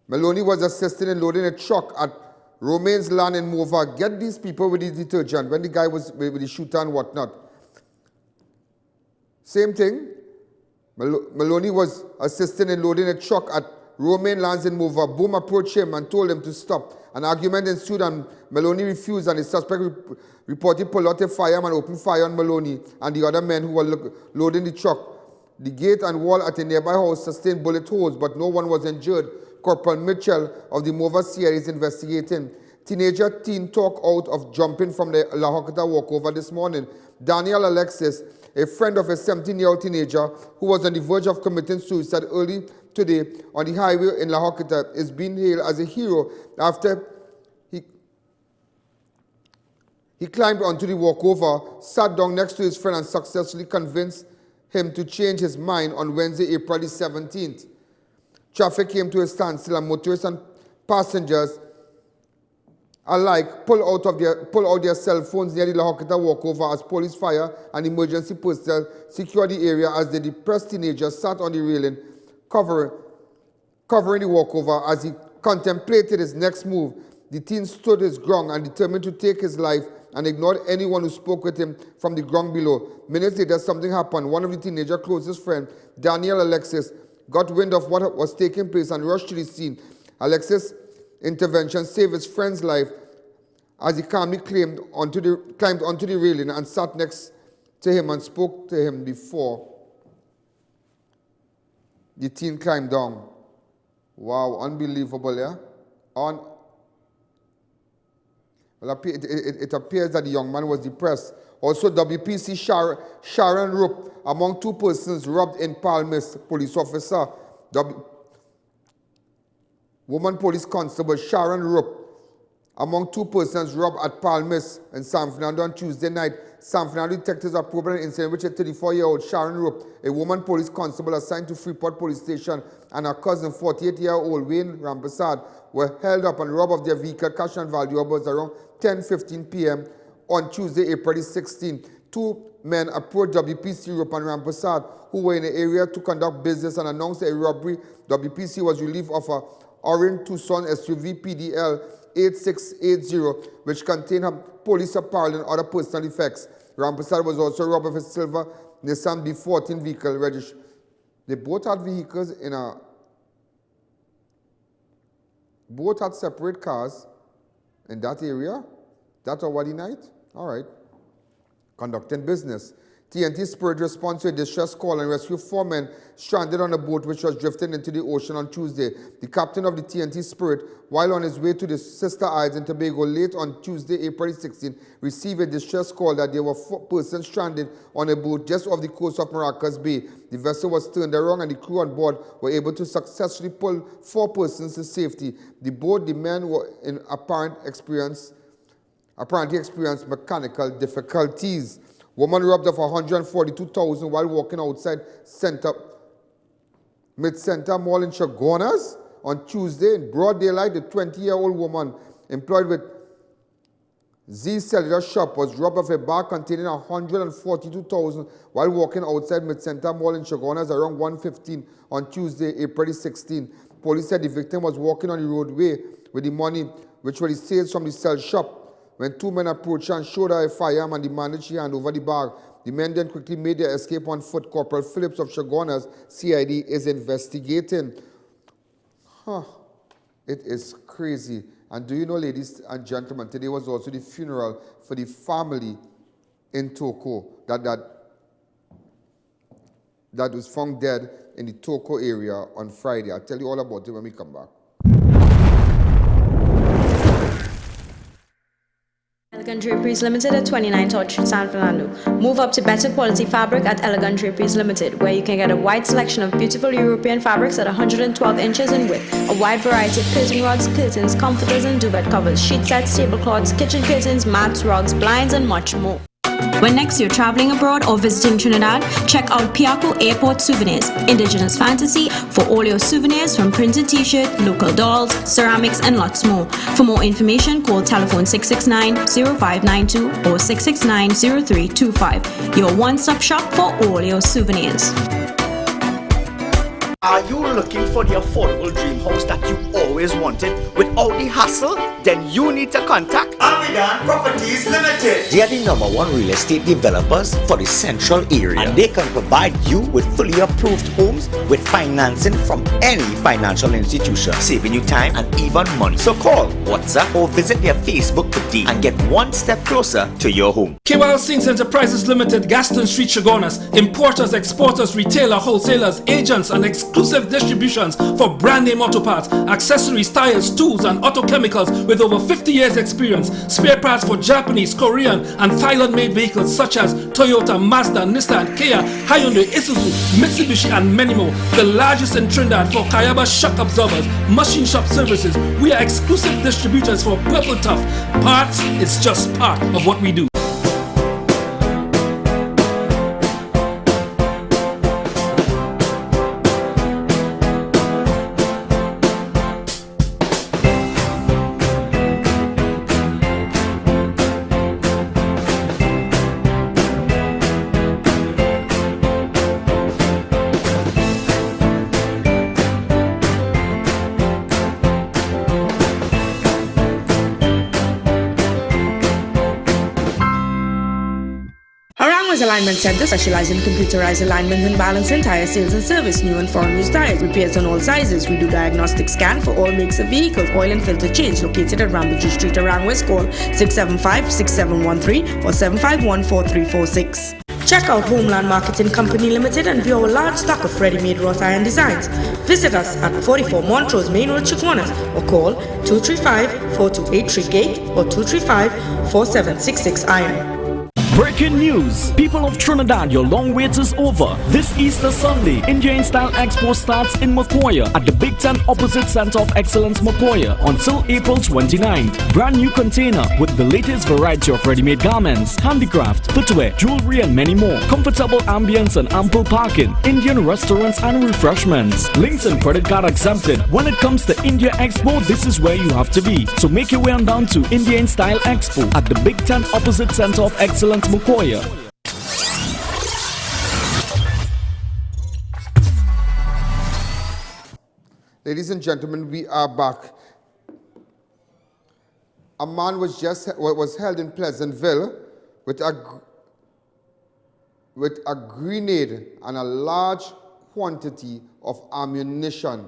Maloney was assisting in loading a truck at Romaine's land in Mova. Get these people with the detergent when the guy was with the shooter and whatnot. Same thing. Maloney was assisting in loading a truck at ROMAIN Lands in Mover. Boom approached him and told him to stop. An argument ensued and Maloney refused, and the suspect reportedly pulled out a firearm and opened fire on Maloney and the other men who were loading the truck. The gate and wall at a nearby house sustained bullet holes, but no one was injured. Corporal Mitchell of the Mover CI is investigating. Teenager teen talk out of jumping from the La Joquita walkover this morning. Daniel Alexis, a friend of a 17-year-old teenager who was on the verge of committing suicide early today on the highway in La Joquita, is being hailed as a hero after he climbed onto the walkover, sat down next to his friend and successfully convinced him to change his mind on Wednesday, April the 17th. Traffic came to a standstill and motorists and passengers alike pull out their cell phones near the La Joquita walkover as police, fire and emergency personnel secured the area as the depressed teenager sat on the railing covering the walkover. As he contemplated his next move, the teen stood his ground and determined to take his life and ignored anyone who spoke with him from the ground below. Minutes later, something happened. One of the teenager's closest friends, Daniel Alexis, got wind of what was taking place and rushed to the scene. Alexis' intervention saved his friend's life as he calmly climbed onto the railing and sat next to him and spoke to him before the teen climbed down. Wow, unbelievable, yeah? Well, it appears that the young man was depressed. Also, WPC Sharon Rupp, among two persons robbed in Palmis. Police officer, woman police constable Sharon Rupp, among two persons robbed at Palmis in San Fernando on Tuesday night. San Fernando detectives are probing an incident which a 34-year-old Sharon Rupp, a woman police constable assigned to Freeport Police Station, and her cousin, 48-year-old Wayne Rampersad, were held up and robbed of their vehicle, cash and valuables around 10:15 p.m. on Tuesday, April 16. Two men approached WPC Rupp and Rampersad, who were in the area to conduct business, and announced a robbery. WPC was relieved of a orange Tucson SUV PDL 8680, which contained police apparel and other personal effects. Rampersad was also robbed of a silver Nissan B14 vehicle registered. They both had vehicles both had separate cars in that area. That already night? All right. Conducting business. TNT Spirit responded to a distress call and rescued 4 men stranded on a boat which was drifting into the ocean on Tuesday. The captain of the TNT Spirit, while on his way to the Sister Isles in Tobago late on Tuesday, April 16, received a distress call that there were 4 persons stranded on a boat just off the coast of Maracas Bay. The vessel was turned around and the crew on board were able to successfully pull 4 persons to safety. The men were in apparently experienced mechanical difficulties. Woman robbed of $142,000 while walking outside Mid-Center Mall in Chaguanas on Tuesday in broad daylight. The 20-year-old woman employed with Z Cellular Shop was robbed of a bag containing $142,000 while walking outside Mid-Center Mall in Chaguanas around 1:15 on Tuesday, April 16. Police said the victim was walking on the roadway with the money, which were the sales from the cell shop, when 2 men approached her and showed her a firearm and demanded she hand over the bag. The men then quickly made their escape on foot. Corporal Phillips of Chaguanas CID is investigating. It is crazy. And do you know, ladies and gentlemen, today was also the funeral for the family in Toco that was found dead in the Toco area on Friday. I'll tell you all about it when we come back. Elegant Draperies Limited at 29 Todd Street, San Fernando. Move up to better quality fabric at Elegant Draperies Limited, where you can get a wide selection of beautiful European fabrics at 112 inches in width, a wide variety of curtain rods, curtains, comforters and duvet covers, sheet sets, tablecloths, kitchen curtains, mats, rugs, blinds and much more. When next you're traveling abroad or visiting Trinidad, check out Piaco Airport Souvenirs, Indigenous Fantasy, for all your souvenirs from printed t-shirt, local dolls, ceramics and lots more. For more information, call telephone 669-0592 or 669-0325. Your one-stop shop for all your souvenirs. Are you looking for the affordable dream house that you always wanted without the hassle? Then you need to contact I.A.N Properties Limited. They are the #1 real estate developers for the central area, and they can provide you with fully approved homes with financing from any financial institution, saving you time and even money. So call, WhatsApp, or visit their Facebook today and get one step closer to your home. KWL Sings Enterprises Limited, Gaston Street, Chagonas. Importers, exporters, retailer, wholesalers, agents, and exclusive distributions for brand name auto parts, accessories, tires, tools, and auto chemicals with over 50 years experience. Spare parts for Japanese, Korean, and Thailand-made vehicles such as Toyota, Mazda, Nissan, Kia, Hyundai, Isuzu, Mitsubishi, and many more. The largest in Trinidad for Kayaba shock absorbers, machine shop services. We are exclusive distributors for Purple Tough. Parts, it's just part of what we do. Alignment Center specializes in computerized alignment and balancing, tire sales and service, new and foreign used tires, repairs on all sizes. We do diagnostic scan for all makes of vehicles, oil and filter change. Located at Rambuju Street, Arang West. Call 675-6713 or 751-4346. Check out Homeland Marketing Company Limited and view our large stock of ready-made wrought iron designs. Visit us at 44 Montrose Main Road, Chaguanas, or call 235-428 Gate or 235-4766 Iron. Breaking news! People of Trinidad, your long wait is over. This Easter Sunday, Indian Style Expo starts in Macoya at the Big Tent opposite Center of Excellence Macoya until April 29th. Brand new container with the latest variety of ready-made garments, handicraft, footwear, jewelry and many more. Comfortable ambience and ample parking, Indian restaurants and refreshments. Links and credit card exempted. When it comes to India Expo, this is where you have to be. So make your way on down to Indian Style Expo at the Big Tent opposite Center of Excellence Macoya. Ladies and gentlemen, we are back. A man was held in Pleasantville with a grenade and a large quantity of ammunition.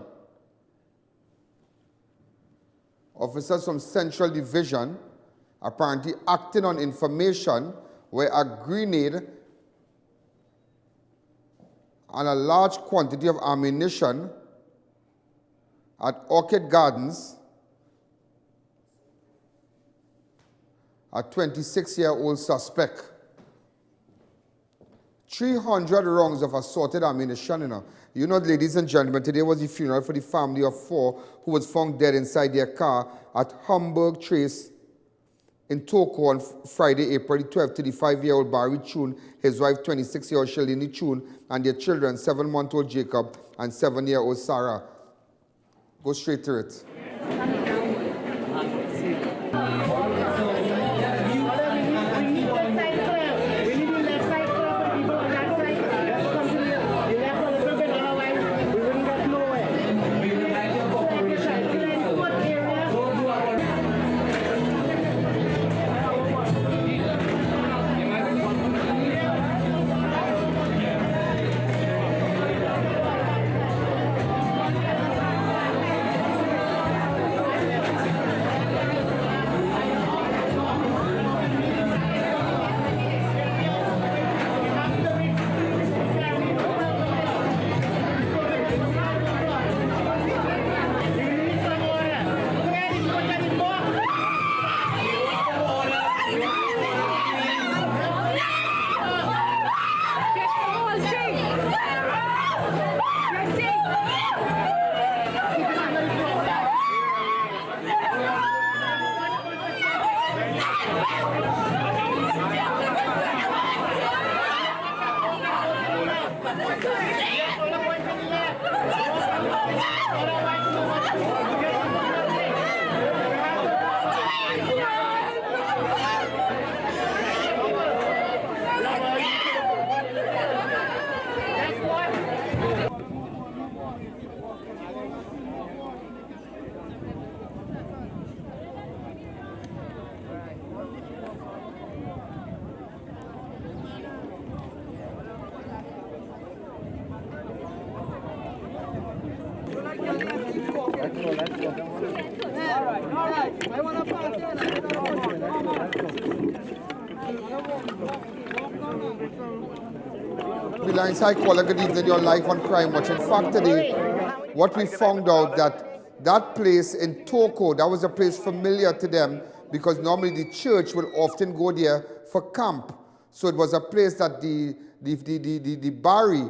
Officers from Central Division, apparently acting on information where a grenade and a large quantity of ammunition at Orchid Gardens, a 26-year-old suspect. 300 rounds of assorted ammunition. You know, ladies and gentlemen, today was the funeral for the family of 4 who was found dead inside their car at Hamburg Trace in Toco on Friday, April 12th, 35-year-old Barry Chun, his wife 26-year-old Shalini Chun, and their children 7-month-old Jacob and 7-year-old Sarah. Go straight to it. Lines, hi caller, good evening, you're live on Crime Watch. In fact, today, what we found out that place in Toco, that was a place familiar to them because normally the church will often go there for camp. So it was a place that the Barry,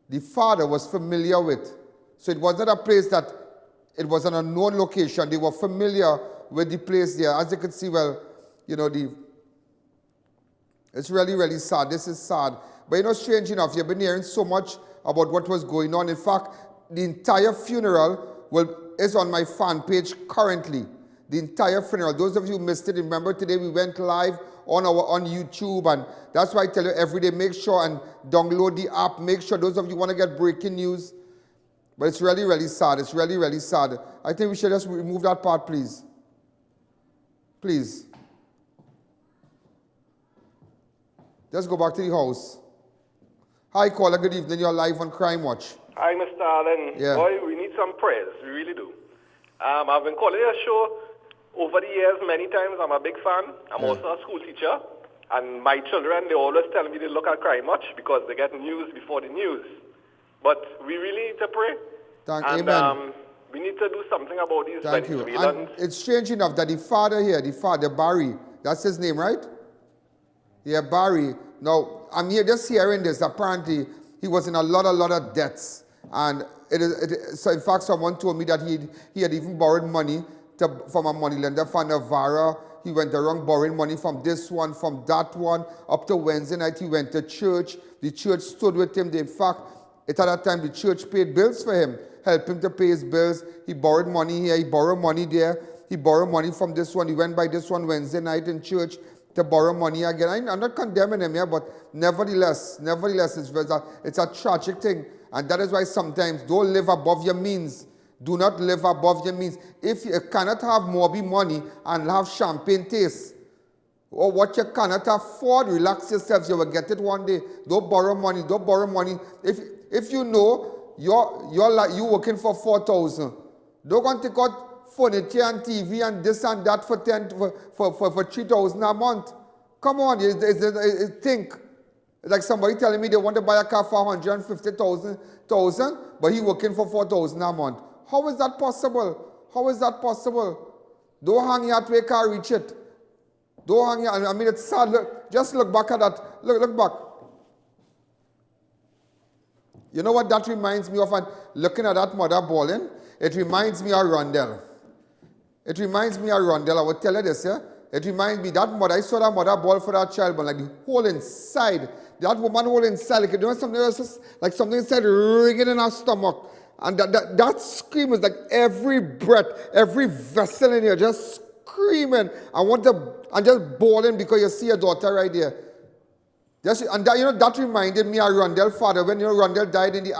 the father, was familiar with. So it was not a place that it was an unknown location. They were familiar with the place there. As you can see, well, you know, it's really, really sad. This is sad. But you know, strange enough, you've been hearing so much about what was going on. In fact, the entire funeral is on my fan page currently. The entire funeral. Those of you who missed it, remember today we went live on YouTube, and that's why I tell you every day, make sure and download the app. Make sure those of you want to get breaking news. But it's really, really sad. It's really, really sad. I think we should just remove that part, please. Please. Just go back to the house. Hi, caller. Good evening. You're live on Crime Watch. Hi, Mr. Allen. Yeah. Boy, we need some prayers. We really do. I've been calling your show over the years many times. I'm a big fan. I'm also a school teacher. And my children, they always tell me they look at Crime Watch because they get news before the news. But we really need to pray. Amen. We need to do something about these Thank you. And it's strange enough that the father here, Barry, that's his name, right? Yeah, Barry. Now, I'm here just hearing this. Apparently, he was in a lot of debts. And so in fact, someone told me that he had even borrowed money from a moneylender for Navarra. He went around borrowing money from this one, from that one. Up to Wednesday night, he went to church. The church stood with him. In fact, at that time, the church paid bills for him, helped him to pay his bills. He borrowed money here. He borrowed money there. He borrowed money from this one. He went by this one Wednesday night in church to borrow money again. I'm not condemning him here, but nevertheless, it's a tragic thing. And that is why sometimes don't live above your means. Do not live above your means. If you cannot have Moby money and have champagne taste, or what you cannot afford, relax yourself. You will get it one day. Don't borrow money. Don't borrow money. If you know you working for 4,000, don't go and take out furniture and TV and this and that for 3,000 a month. Come on, think. Like somebody telling me they want to buy a car for 150,000, but he working for 4,000 a month. How is that possible? How is that possible? Don't hang your way, can't reach it. Don't hang your, I mean, it's sad. Just look back at that. Look back. You know what that reminds me of? And looking at that mother balling, it reminds me of Rondell. It reminds me of Rondell. I will tell you this, yeah? It reminds me, that mother, I saw that mother ball for that child, but like the whole inside, that woman whole inside, like, you know, something else, like something inside ringing in her stomach. And that scream is like every breath, every vessel in here just screaming. And just bawling because you see your daughter right there. And that, you know, that reminded me of Rondell's father. When, you know, Rondell died in the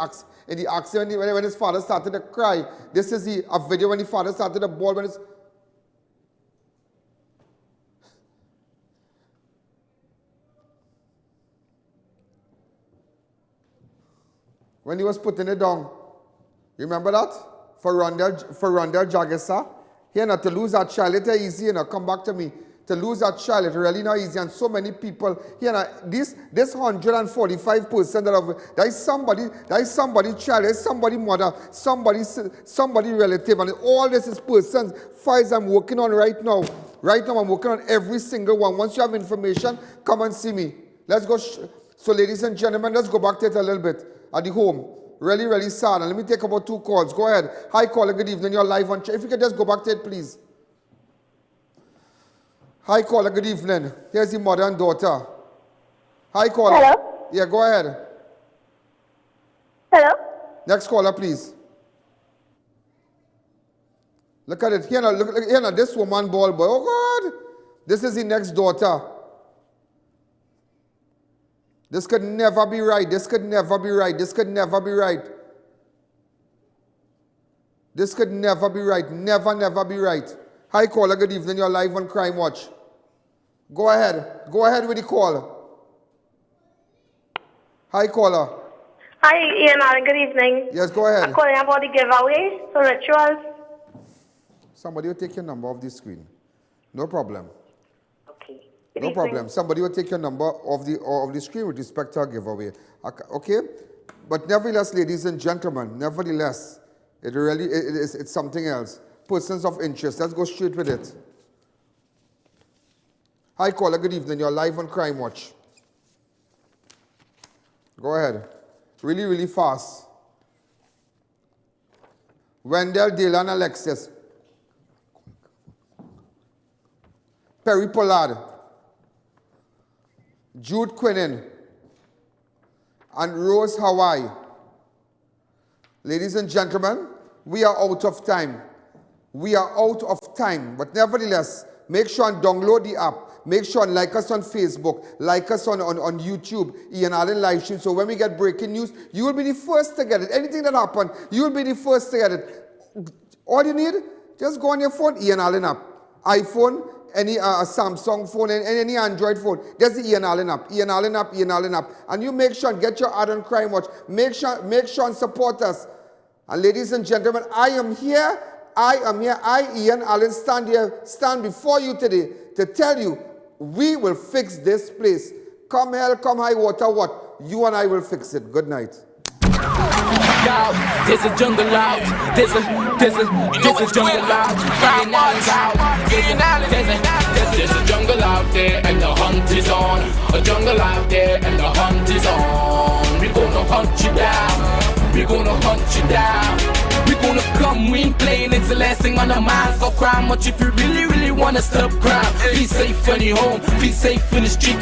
accident, when his father started to cry. This is a video when the father started to bawl. When he was putting it down. You remember that? For Rondell Jagesa. He had to lose that child. It's easy, you know, come back to me. To lose that child, it's really not easy. And so many people, you know, this 145% that is somebody's child, that is somebody's mother, somebody relative. And all this is persons, files I'm working on right now. Right now I'm working on every single one. Once you have information, come and see me. Let's go. So ladies and gentlemen, let's go back to it a little bit at the home. Really, really sad. And let me take about 2 calls. Go ahead. Hi, caller. Good evening. You're live on. If you could just go back to it, please. Hi, caller. Good evening. Here's the mother and daughter. Hi, caller. Hello. Yeah, go ahead. Hello. Next caller, please. Look at it. Here now, this woman ball boy. Oh, God. This is the next daughter. This could never be right. This could never be right. This could never be right. This could never be right. Never, never be right. Hi, caller. Good evening. You're live on Crime Watch. Go ahead. Go ahead with the call. Hi, caller. Hi, I.A.N. Good evening. Yes, go ahead. I'm calling about the giveaway for rituals. Somebody will take your number off the screen. No problem. Okay. No problem. Somebody will take your number off the screen with respect to our giveaway. Okay? But nevertheless, ladies and gentlemen, nevertheless, it's something else. Persons of interest. Let's go straight with it. Hi, caller. Good evening. You're live on Crime Watch. Go ahead. Really, really fast. Wendell, Dylan, Alexis. Perry Pollard. Jude Quinnen. And Rose Hawaii. Ladies and gentlemen, we are out of time. We are out of time. But nevertheless, make sure and download the app. Make sure and like us on Facebook. Like us on YouTube. I.A.N. live stream. So when we get breaking news, you will be the first to get it. Anything that happens, you will be the first to get it. All you need, just go on your phone, I.A.N. app. iPhone, any Samsung phone, any Android phone. There's the I.A.N. app. I.A.N. app, I.A.N. app. And you make sure and get your ad on Crime Watch. Make sure and support us. And ladies and gentlemen, I am here. I, I.A.N. stand before you today to tell you, we will fix this place. Come hell, come high water, what? You and I will fix it. Good night. There's a jungle out. There's a jungle out. There's a jungle out there and the hunt is on. A jungle out there and the hunt is on. We're gonna hunt you down. We're gonna hunt you down. We're gonna come, we ain't playing, it's the last thing on our minds. Stop crime much if you really, really wanna stop crime. Be safe in your home, be safe in the streets.